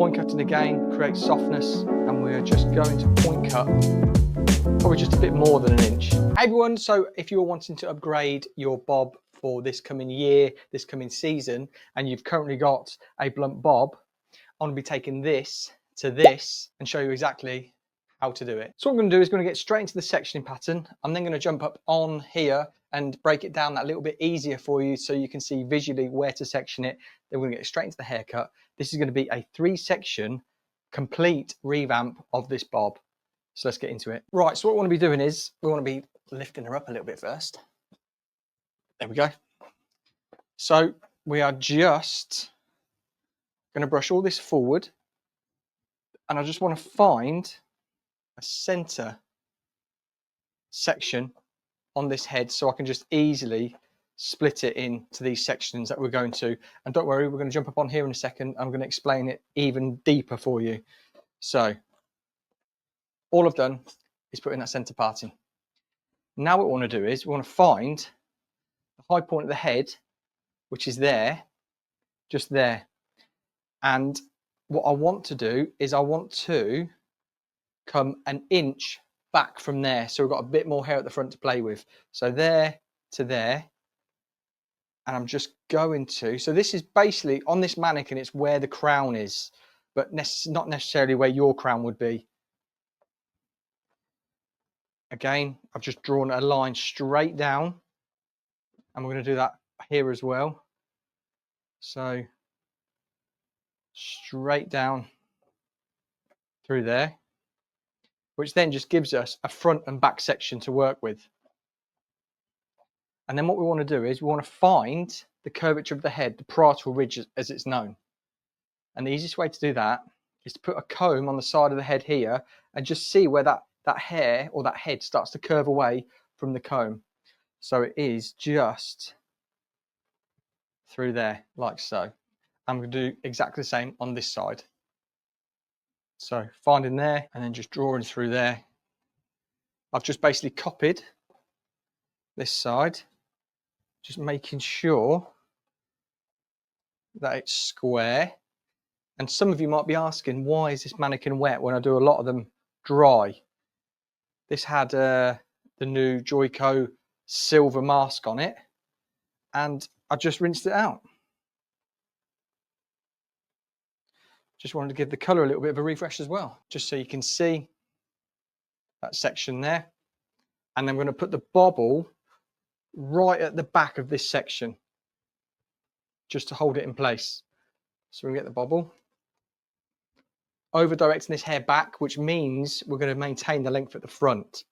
Point cutting again creates softness, and we're just going to point cut probably just a bit more than an inch. Hey everyone, so if you're wanting to upgrade your bob for this coming year, this coming season, and you've currently got a blunt bob, I'm going to be taking this to this and show you exactly how to do it. So what I'm going to do is going to get straight into the sectioning pattern. I'm then going to jump up on here and break it down that little bit easier for you so you can see visually where to section it. Then we're going to get straight into the haircut. This is going to be a 3-section complete revamp of this bob. So let's get into it. Right, so what we want to be doing is we want to be lifting her up a little bit first. There we go. So we are just going to brush all this forward, and I just want to find a center section on this head so I can just easily split it into these sections that we're going to. And don't worry, we're going to jump up on here in a second. I'm going to explain it even deeper for you. So all I've done is put in that center part in. Now what we want to do is we want to find the high point of the head, which is there, just there. And what I want to do is I want to come an inch back from there, so we've got a bit more hair at the front to play with. So there to there, and I'm just going to, so this is basically on this mannequin, it's where the crown is, but not necessarily where your crown would be. Again, I've just drawn a line straight down, and we're going to do that here as well. So straight down through there, which then just gives us a front and back section to work with. And then what we want to do is we want to find the curvature of the head, the parietal ridge as it's known. And the easiest way to do that is to put a comb on the side of the head here and just see where that hair or that head starts to curve away from the comb. So it is just through there, like so. I'm going to do exactly the same on this side. So finding there and then just drawing through there. I've just basically copied this side, just making sure that it's square. And some of you might be asking, why is this mannequin wet when I do a lot of them dry? This had the new Joico silver mask on it, and I just rinsed it out. Just wanted to give the colour a little bit of a refresh as well, just so you can see that section there. And I'm going to put the bobble right at the back of this section, just to hold it in place. So we can get the bobble. Over directing this hair back, which means we're going to maintain the length at the front.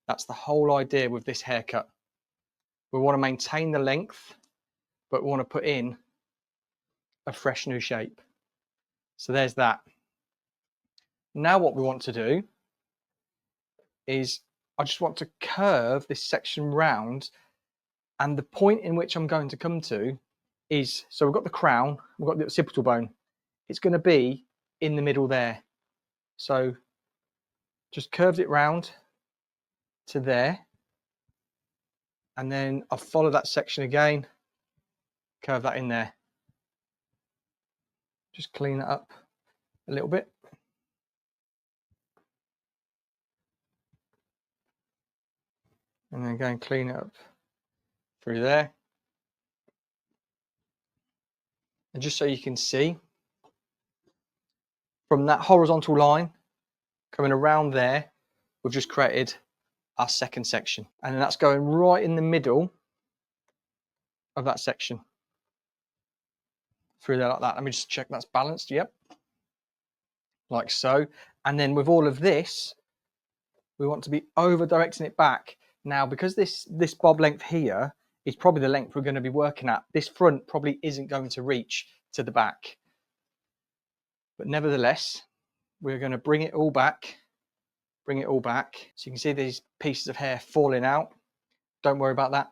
That's the whole idea with this haircut. We want to maintain the length, but we want to put in a fresh new shape. So there's that. Now what we want to do is I just want to curve this section round, and the point in which I'm going to come to is, so we've got the crown, we've got the occipital bone. It's going to be in the middle there. So just curved it round to there, and then I'll follow that section again, curve that in there. Just clean that up a little bit. And then go and clean it up through there. And just so you can see, from that horizontal line coming around there, we've just created our second section. And then that's going right in the middle of that section. Through there like that. Let me just check that's balanced. Yep. Like so. And then with all of this, we want to be over directing it back. Now, because this bob length here is probably the length we're going to be working at, this front probably isn't going to reach to the back. But nevertheless, we're going to bring it all back. Bring it all back. So you can see these pieces of hair falling out. Don't worry about that.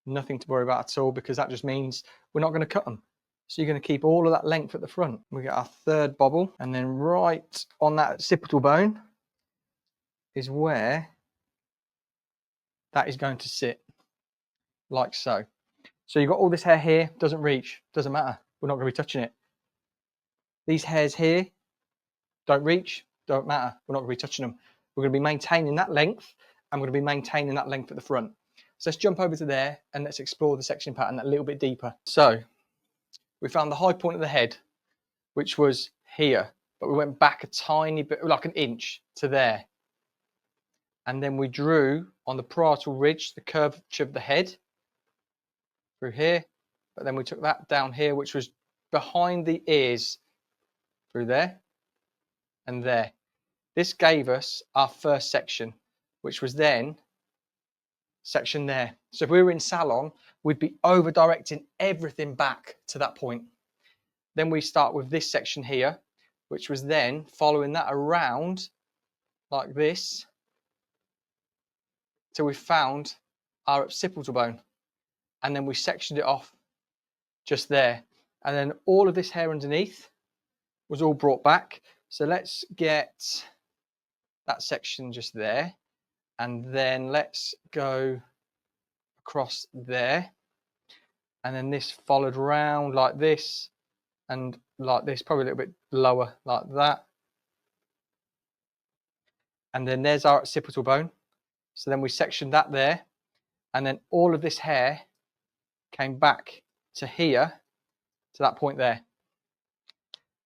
Nothing to worry about at all, because that just means we're not going to cut them. So you're going to keep all of that length at the front. We get our third bobble, and then right on that occipital bone is where that is going to sit, like so. So you've got all this hair here, doesn't reach, doesn't matter. We're not going to be touching it. These hairs here don't reach, don't matter. We're not going to be touching them. We're going to be maintaining that length, and we're going to be maintaining that length at the front. So let's jump over to there and let's explore the section pattern a little bit deeper. So we found the high point of the head, which was here, but we went back a tiny bit, like an inch to there. And then we drew on the parietal ridge the curvature of the head through here, but then we took that down here, which was behind the ears, through there and there. This gave us our first section, which was then section there. So if we were in salon, we'd be over directing everything back to that point. Then we start with this section here, which was then following that around like this till we found our occipital bone, and then we sectioned it off just there, and then all of this hair underneath was all brought back. So let's get that section just there, and then let's go across there, and then this followed round like this and like this, probably a little bit lower like that, and then there's our occipital bone. So then we sectioned that there, and then all of this hair came back to here, to that point there,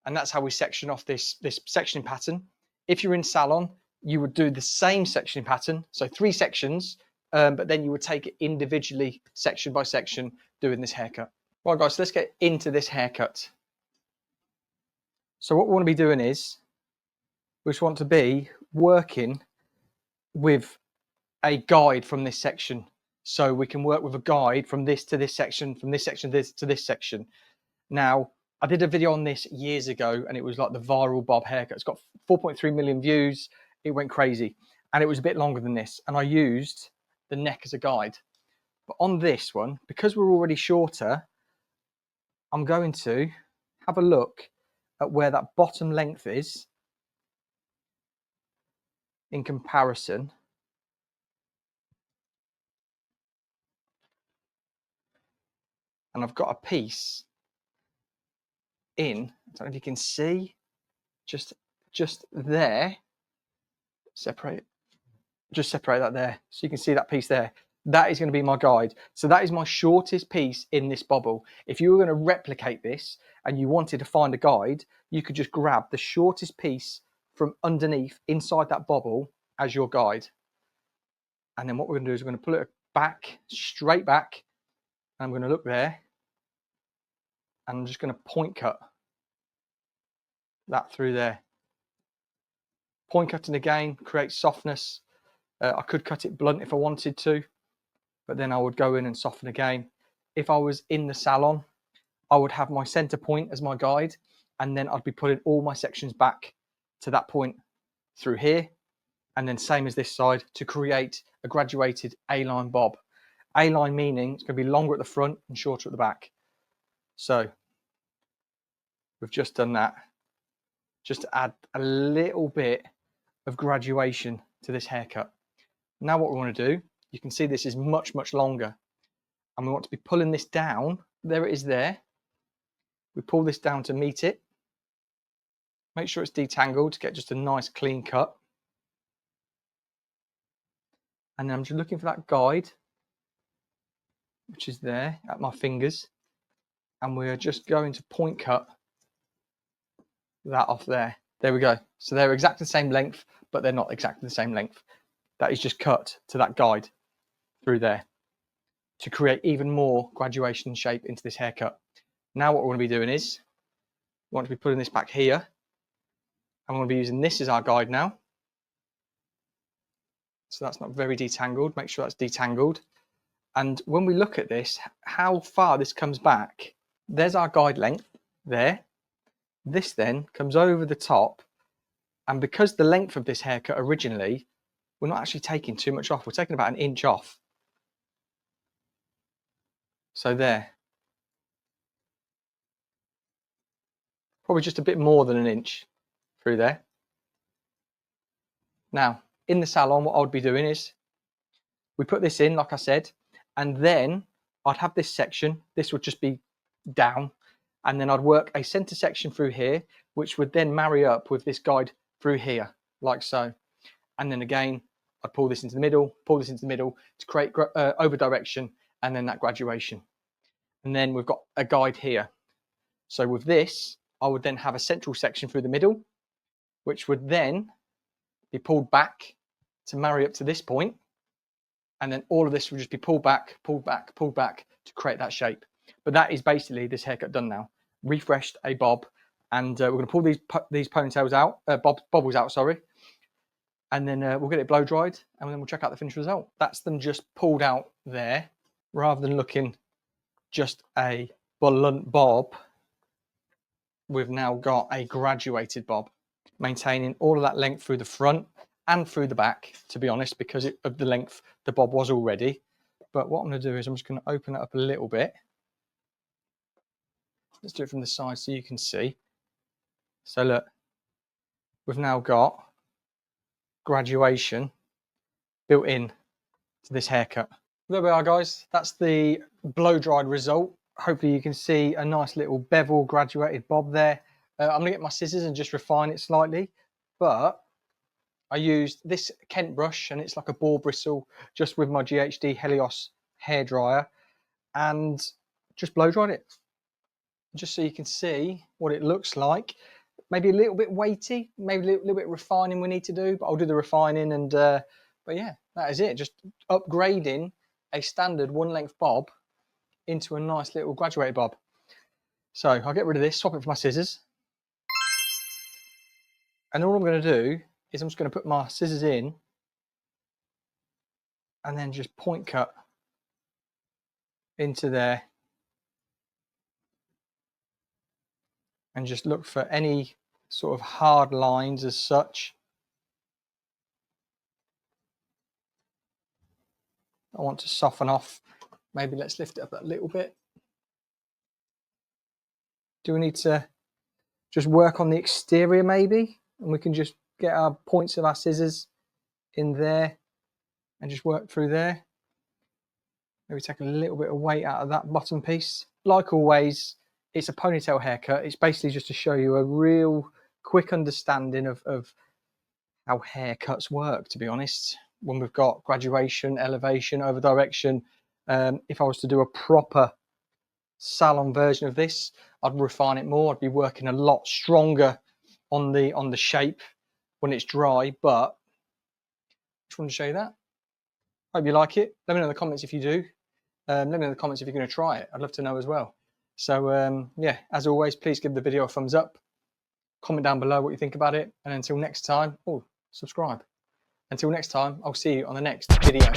and that's how we section off this sectioning pattern. If you're in salon, you would do the same sectioning pattern, so 3 sections, but then you would take it individually, section by section, doing this haircut. Right guys, so let's get into this haircut. So what we want to be doing is, we just want to be working with a guide from this section. So we can work with a guide from this to this section, from this section to this section. Now, I did a video on this years ago, and it was like the viral bob haircut. It's got 4.3 million views. It went crazy, and it was a bit longer than this, and I used the neck as a guide. But on this one, because we're already shorter, I'm going to have a look at where that bottom length is in comparison. And I've got a piece in, I don't know if you can see, just there, separate that there, so you can see that piece there. That is going to be my guide. So that is my shortest piece in this bobble. If you were going to replicate this and you wanted to find a guide, you could just grab the shortest piece from underneath inside that bobble as your guide. And then what we're going to do is we're going to pull it back, straight back, and I'm going to look there, and I'm just going to point cut that through there. Point cutting again creates softness. I could cut it blunt if I wanted to, but then I would go in and soften again. If I was in the salon, I would have my center point as my guide, and then I'd be putting all my sections back to that point through here, and then same as this side to create a graduated A-line bob. A-line meaning it's going to be longer at the front and shorter at the back. So we've just done that, just to add a little bit of graduation to this haircut. Now what we want to do, you can see this is much longer, and we want to be pulling this down. There it is there. We pull this down to meet it. Make sure it's detangled to get just a nice clean cut. And then I'm just looking for that guide, which is there at my fingers, and we're just going to point cut that off there. There we go. So they're exactly the same length, but they're not exactly the same length. That is just cut to that guide through there to create even more graduation and shape into this haircut. Now what we're going to be doing is, we want to be putting this back here, and we're going to be using this as our guide now. So that's not very detangled. Make sure that's detangled. And when we look at this, how far this comes back, there's our guide length there. This then comes over the top, and because the length of this haircut originally, we're not actually taking too much off. We're taking about 1 inch off. So there. Probably just a bit more than 1 inch through there. Now, in the salon, what I would be doing is, we put this in, like I said, and then I'd have this section. This would just be down, and then I'd work a center section through here, which would then marry up with this guide through here, like so. And then again, I'd pull this into the middle, pull this into the middle to create over direction, and then that graduation. And then we've got a guide here. So with this, I would then have a central section through the middle, which would then be pulled back to marry up to this point. And then all of this would just be pulled back, pulled back, pulled back to create that shape. But that is basically this haircut done now. Refreshed a bob, and we're going to pull these ponytails out, bobbles out, sorry. And then we'll get it blow dried, and then we'll check out the finished result. That's them just pulled out there, rather than looking just a blunt bob. We've now got a graduated bob, maintaining all of that length through the front and through the back, to be honest, because of the length the bob was already. But what I'm going to do is I'm just going to open it up a little bit. Let's do it from the side so you can see. So look, we've now got graduation built in to this haircut. There we are, guys. That's the blow dried result. Hopefully you can see a nice little bevel graduated bob there. I'm going to get my scissors and just refine it slightly, but I used this Kent brush, and it's like a boar bristle, just with my GHD Helios hairdryer, and just blow dried it, just so you can see what it looks like. Maybe a little bit weighty, maybe a little bit of refining we need to do, but I'll do the refining. And but yeah, that is it. Just upgrading a standard one length bob into a nice little graduated bob. So I'll get rid of this, swap it for my scissors, and all I'm going to do is I'm just going to put my scissors in and then just point cut into there, and just look for any sort of hard lines as such. I want to soften off. Maybe let's lift it up a little bit. Do we need to just work on the exterior maybe? And we can just get our points of our scissors in there and just work through there. Maybe take a little bit of weight out of that bottom piece. Like always, it's a ponytail haircut. It's basically just to show you a real quick understanding of how haircuts work, to be honest. When we've got graduation, elevation, over direction. If I was to do a proper salon version of this, I'd refine it more. I'd be working a lot stronger on the shape when it's dry, but I just want to show you that. Hope you like it. Let me know in the comments if you do. Let me know in the comments if you're going to try it. I'd love to know as well. So yeah, as always, please give the video a thumbs up. Comment down below what you think about it. And until next time, subscribe. Until next time, I'll see you on the next video.